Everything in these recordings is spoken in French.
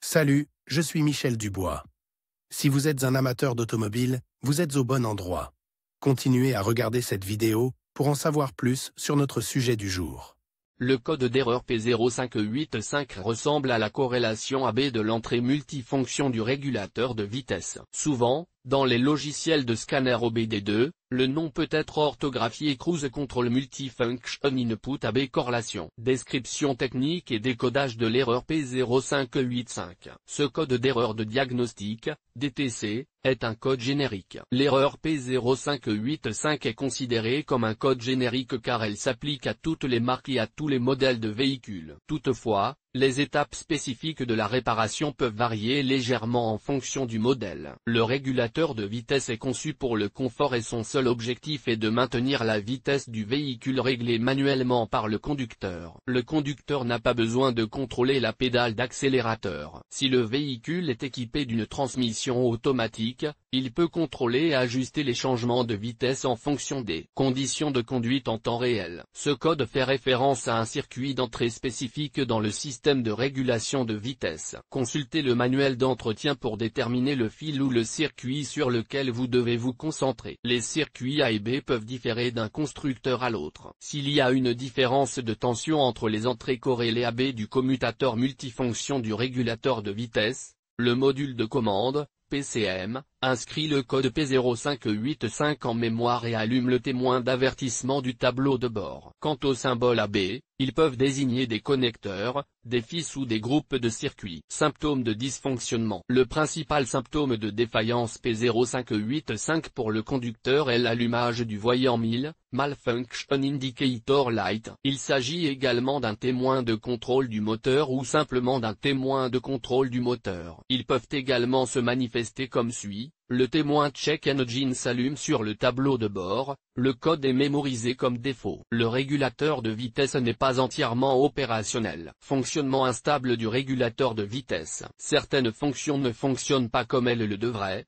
Salut, je suis Michel Dubois. Si vous êtes un amateur d'automobile, vous êtes au bon endroit. Continuez à regarder cette vidéo pour en savoir plus sur notre sujet du jour. Le code d'erreur P0585 ressemble à la corrélation AB de l'entrée multifonction du régulateur de vitesse. Souvent, dans les logiciels de scanner OBD2, le nom peut être orthographié Cruise Control Multifunction Input AB Correlation. Description technique et décodage de l'erreur P0585. Ce code d'erreur de diagnostic, DTC, est un code générique. L'erreur P0585 est considérée comme un code générique car elle s'applique à toutes les marques et à tous les modèles de véhicules. Toutefois, les étapes spécifiques de la réparation peuvent varier légèrement en fonction du modèle. Le régulateur de vitesse est conçu pour le confort et son seul objectif est de maintenir la vitesse du véhicule réglée manuellement par le conducteur. Le conducteur n'a pas besoin de contrôler la pédale d'accélérateur. Si le véhicule est équipé d'une transmission automatique, il peut contrôler et ajuster les changements de vitesse en fonction des conditions de conduite en temps réel. Ce code fait référence à un circuit d'entrée spécifique dans le système de régulation de vitesse. Consultez le manuel d'entretien pour déterminer le fil ou le circuit sur lequel vous devez vous concentrer. Les circuits A et B peuvent différer d'un constructeur à l'autre. S'il y a une différence de tension entre les entrées corrélées AB du commutateur multifonction du régulateur de vitesse, le module de commande, PCM, inscrit le code P0585 en mémoire et allume le témoin d'avertissement du tableau de bord. Quant au symbole AB, ils peuvent désigner des connecteurs, des fils ou des groupes de circuits. Symptômes de dysfonctionnement. Le principal symptôme de défaillance P0585 pour le conducteur est l'allumage du voyant 1000, Malfunction Indicator Light. Il s'agit également d'un témoin de contrôle du moteur ou simplement d'un témoin de contrôle du moteur. Ils peuvent également se manifester comme suit. Le témoin Check Engine s'allume sur le tableau de bord, le code est mémorisé comme défaut. Le régulateur de vitesse n'est pas entièrement opérationnel. Fonctionnement instable du régulateur de vitesse. Certaines fonctions ne fonctionnent pas comme elles le devraient,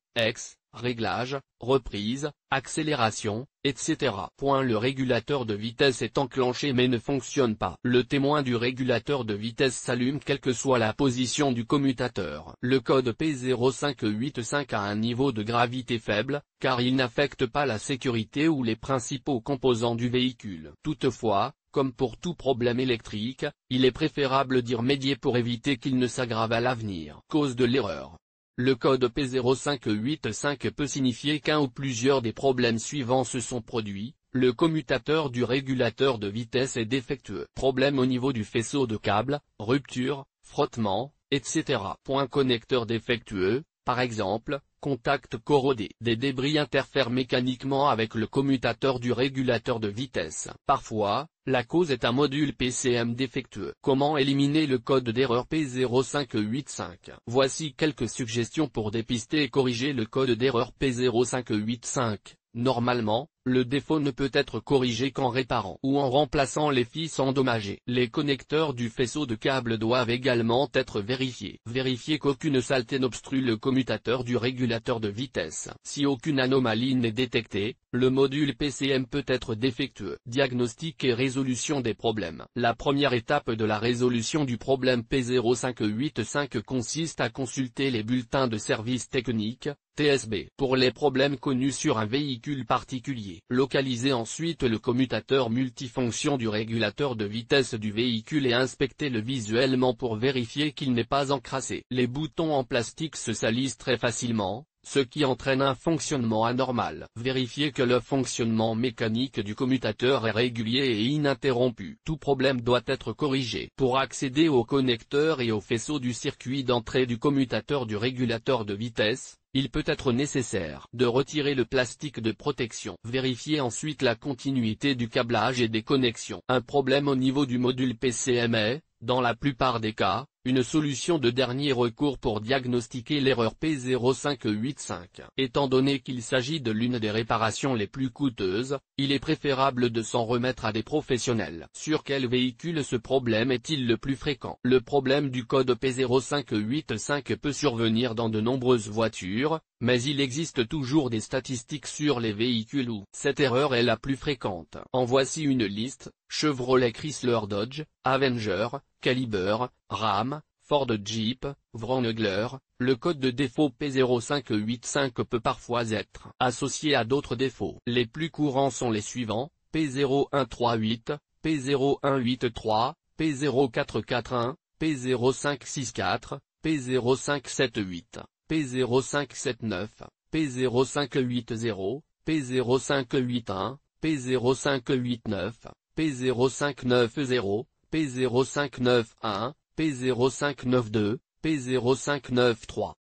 réglage, reprise, accélération, etc. Le régulateur de vitesse est enclenché mais ne fonctionne pas. Le témoin du régulateur de vitesse s'allume quelle que soit la position du commutateur. Le code P0585 a un niveau de gravité faible, car il n'affecte pas la sécurité ou les principaux composants du véhicule. Toutefois, comme pour tout problème électrique, il est préférable d'y remédier pour éviter qu'il ne s'aggrave à l'avenir. Cause de l'erreur. Le code P0585 peut signifier qu'un ou plusieurs des problèmes suivants se sont produits. Le commutateur du régulateur de vitesse est défectueux. Problème au niveau du faisceau de câble, rupture, frottement, etc. Connecteur défectueux, par exemple, contact corrodé. Des débris interfèrent mécaniquement avec le commutateur du régulateur de vitesse. Parfois, la cause est un module PCM défectueux. Comment éliminer le code d'erreur P0585? Voici quelques suggestions pour dépister et corriger le code d'erreur P0585. Normalement, le défaut ne peut être corrigé qu'en réparant ou en remplaçant les fils endommagés. Les connecteurs du faisceau de câble doivent également être vérifiés. Vérifiez qu'aucune saleté n'obstrue le commutateur du régulateur de vitesse. Si aucune anomalie n'est détectée, le module PCM peut être défectueux. Diagnostic et résolution des problèmes. La première étape de la résolution du problème P0585 consiste à consulter les bulletins de service technique, TSB, pour les problèmes connus sur un véhicule particulier. Localisez ensuite le commutateur multifonction du régulateur de vitesse du véhicule et inspectez-le visuellement pour vérifier qu'il n'est pas encrassé. Les boutons en plastique se salissent très facilement, ce qui entraîne un fonctionnement anormal. Vérifiez que le fonctionnement mécanique du commutateur est régulier et ininterrompu. Tout problème doit être corrigé. Pour accéder au connecteur et au faisceau du circuit d'entrée du commutateur du régulateur de vitesse, il peut être nécessaire de retirer le plastique de protection. Vérifiez ensuite la continuité du câblage et des connexions. Un problème au niveau du module PCM est, dans la plupart des cas, une solution de dernier recours pour diagnostiquer l'erreur P0585. Étant donné qu'il s'agit de l'une des réparations les plus coûteuses, il est préférable de s'en remettre à des professionnels. Sur quel véhicule ce problème est-il le plus fréquent? Le problème du code P0585 peut survenir dans de nombreuses voitures, mais il existe toujours des statistiques sur les véhicules où cette erreur est la plus fréquente. En voici une liste: Chevrolet, Chrysler, Dodge, Avenger, Caliber, Ram, Ford Jeep, Wrangler, le code de défaut P0585 peut parfois être associé à d'autres défauts. Les plus courants sont les suivants: P0138, P0183, P0441, P0564, P0578, P0579, P0580, P0581, P0589, P0590, P0591, P0592, P0593.